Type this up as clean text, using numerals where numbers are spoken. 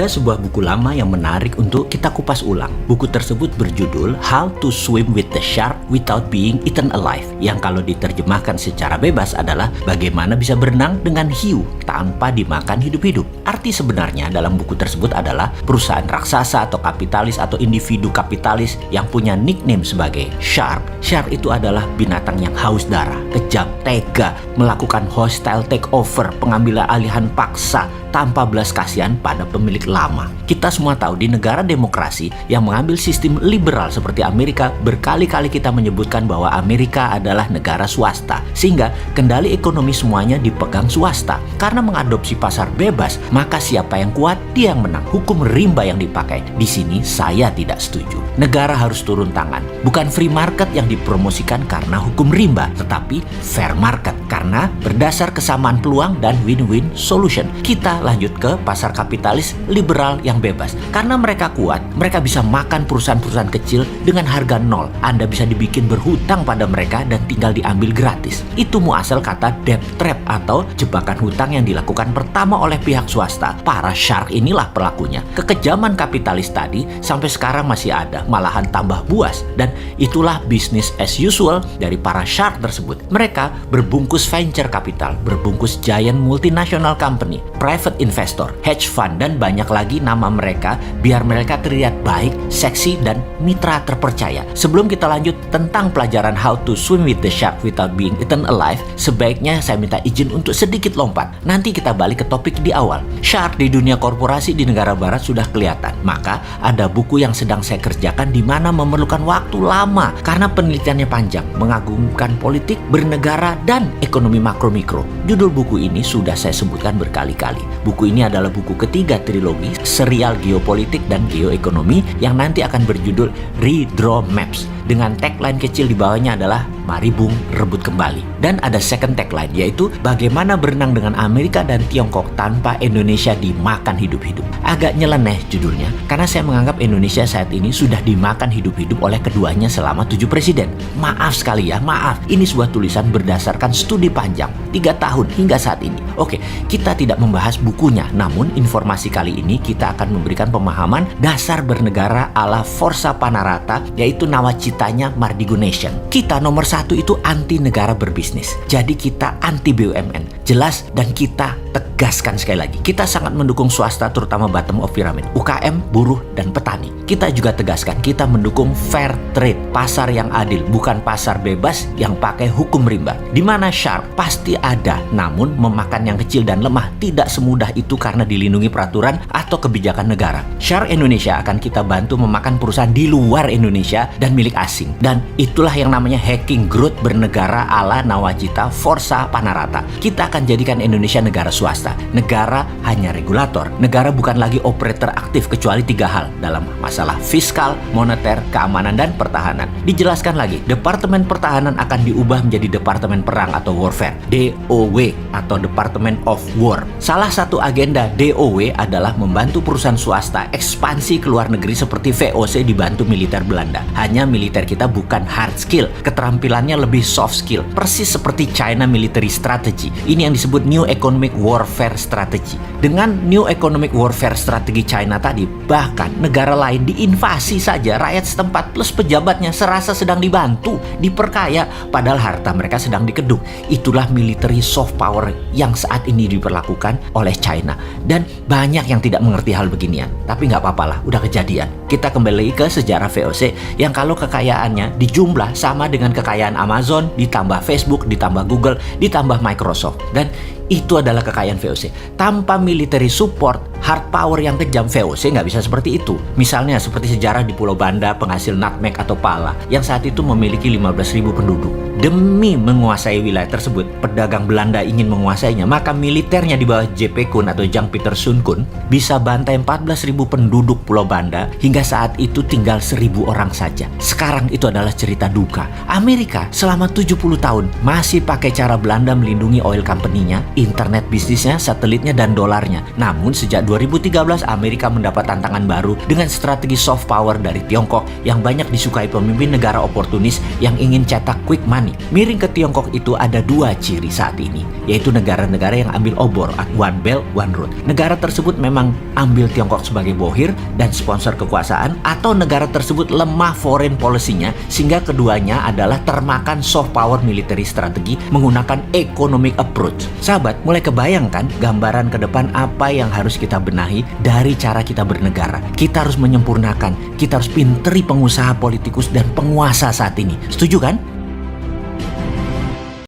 Ada sebuah buku lama yang menarik untuk kita kupas ulang. Buku tersebut berjudul How to Swim with the Shark Without Being Eaten Alive, yang kalau diterjemahkan secara bebas adalah bagaimana bisa berenang dengan hiu tanpa dimakan hidup-hidup. Arti sebenarnya dalam buku tersebut adalah perusahaan raksasa atau kapitalis atau individu kapitalis yang punya nickname sebagai shark. Shark itu adalah binatang yang haus darah, kejam, tega, melakukan hostile takeover, pengambilan alihan paksa tanpa belas kasihan pada pemilik lama. Kita semua tahu di negara demokrasi yang mengambil sistem liberal seperti Amerika, berkali-kali kita menyebutkan bahwa Amerika adalah negara swasta, sehingga kendali ekonomi semuanya dipegang swasta. Karena mengadopsi pasar bebas, maka siapa yang kuat dia yang menang. Hukum rimba yang dipakai. Di sini saya tidak setuju. Negara harus turun tangan. Bukan free market yang dipromosikan karena hukum rimba, tetapi fair market karena berdasar kesamaan peluang dan win-win solution. Kita lanjut ke pasar kapitalis liberal yang bebas. Karena mereka kuat, mereka bisa makan perusahaan-perusahaan kecil dengan harga nol. Anda bisa dibikin berhutang pada mereka dan tinggal diambil gratis. Itu muasal kata debt trap atau jebakan hutang yang dilakukan pertama oleh pihak swasta. Para shark inilah pelakunya. Kekejaman kapitalis tadi sampai sekarang masih ada, malahan tambah buas. Dan itulah business as usual dari para shark tersebut. Mereka berbungkus venture capital, berbungkus giant multinational company, private investor, hedge fund, dan banyak lagi nama mereka biar mereka terlihat baik, seksi, dan mitra terpercaya. Sebelum kita lanjut tentang pelajaran how to swim with the shark without being eaten alive, sebaiknya saya minta izin untuk sedikit lompat. Nanti kita balik ke topik di awal. Shark di dunia korporasi di negara barat sudah kelihatan. Maka ada buku yang sedang saya kerjakan di mana memerlukan waktu lama karena penelitiannya panjang, mengagumkan politik, bernegara, dan ekonomi makro-mikro. Judul buku ini sudah saya sebutkan berkali-kali. Buku ini adalah buku ketiga trilogi serial geopolitik dan geoekonomi yang nanti akan berjudul Redraw Maps. Dengan tagline kecil di bawahnya adalah Mari Bung Rebut Kembali. Dan ada second tagline, yaitu bagaimana berenang dengan Amerika dan Tiongkok tanpa Indonesia dimakan hidup-hidup. Agak nyeleneh judulnya, karena saya menganggap Indonesia saat ini sudah dimakan hidup-hidup oleh keduanya selama 7 presiden. Maaf sekali ya, maaf. Ini sebuah tulisan berdasarkan studi panjang, 3 tahun hingga saat ini. Oke, kita tidak membahas bukunya, namun informasi kali ini kita akan memberikan pemahaman dasar bernegara ala Forza Panarata, yaitu nawacitanya Mardigo Nation. Kita nomor 1 itu anti negara berbisnis. Jadi kita anti BUMN. Jelas, dan kita tegaskan sekali lagi. Kita sangat mendukung swasta, terutama bottom of pyramid, UKM, buruh, dan petani. Kita juga tegaskan, kita mendukung fair trade, pasar yang adil, bukan pasar bebas yang pakai hukum rimba. Di mana shark pasti ada, namun memakan yang kecil dan lemah tidak semudah itu karena dilindungi peraturan atau kebijakan negara. Shark Indonesia akan kita bantu memakan perusahaan di luar Indonesia dan milik asing. Dan itulah yang namanya hacking growth bernegara ala nawacita Forza Panarata. Kita akan jadikan Indonesia negara swasta. Negara hanya regulator. Negara bukan lagi operator aktif kecuali 3 hal dalam masalah fiskal, moneter, keamanan, dan pertahanan. Dijelaskan lagi, Departemen Pertahanan akan diubah menjadi Departemen Perang atau Warfare, DOW atau Department of War. Salah satu agenda DOW adalah membantu perusahaan swasta ekspansi ke luar negeri seperti VOC dibantu militer Belanda. Hanya militer kita bukan hard skill, keterampilannya lebih soft skill. Persis seperti China Military Strategy. Ini yang disebut New Economic Warfare Strategy. Dengan New Economic Warfare Strategy China tadi, bahkan negara lain diinvasi saja, rakyat setempat plus pejabatnya serasa sedang dibantu, diperkaya, padahal harta mereka sedang dikeduk. Itulah military soft power yang saat ini diberlakukan oleh China. Dan banyak yang tidak mengerti hal beginian. Tapi nggak apa-apa lah, udah kejadian. Kita kembali ke sejarah VOC yang kalau kekayaannya dijumlah sama dengan kekayaan Amazon, ditambah Facebook, ditambah Google, ditambah Microsoft. Dan itu adalah kekayaan VOC. Tanpa military support, hard power yang kejam, VOC nggak bisa seperti itu. Misalnya seperti sejarah di Pulau Banda, penghasil nutmeg atau pala, yang saat itu memiliki 15.000 penduduk. Demi menguasai wilayah tersebut, pedagang Belanda ingin menguasainya, maka militernya di bawah J.P. Kun atau Jang Pieter Sun Kun bisa bantai 14.000 penduduk Pulau Banda, hingga saat itu tinggal 1.000 orang saja. Sekarang itu adalah cerita duka. Amerika selama 70 tahun masih pakai cara Belanda melindungi oil company-nya, internet bisnisnya, satelitnya, dan dolarnya. Namun sejak 2013 Amerika mendapat tantangan baru dengan strategi soft power dari Tiongkok yang banyak disukai pemimpin negara oportunis yang ingin cetak quick money. Miring ke Tiongkok itu ada dua ciri saat ini, yaitu negara-negara yang ambil obor, One Belt, One Road. Negara tersebut memang ambil Tiongkok sebagai bohir dan sponsor kekuasaan, atau negara tersebut lemah foreign policy-nya sehingga keduanya adalah termakan soft power military strategi menggunakan economic approach. Sahabat, mulai kebayangkan gambaran ke depan apa yang harus kita benahi dari cara kita bernegara. Kita harus menyempurnakan, kita harus pinteri pengusaha, politikus, dan penguasa saat ini. Setuju kan?